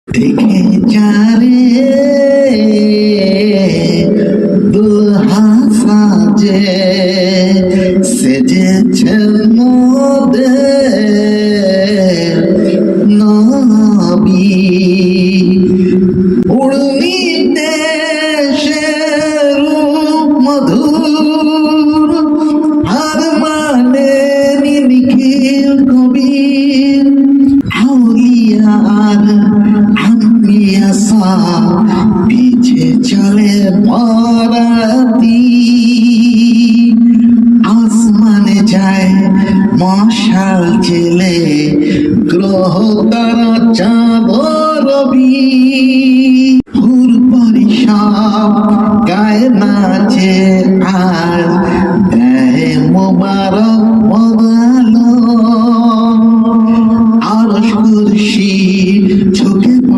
দেখে যারে দুলহা সাজে সেজেছেন মোদের নবী উর্মি দেশের মধুর আর মানে নিখিল কবির আউলিয়া আর আম্বিয়া সা পিছে চলে পরাতি আসমানে যায় মশাল জেলে গ্রহ তারা চাঁদ রবি হুর পরিসব গায়ে নাচে আর দেয় মোবারক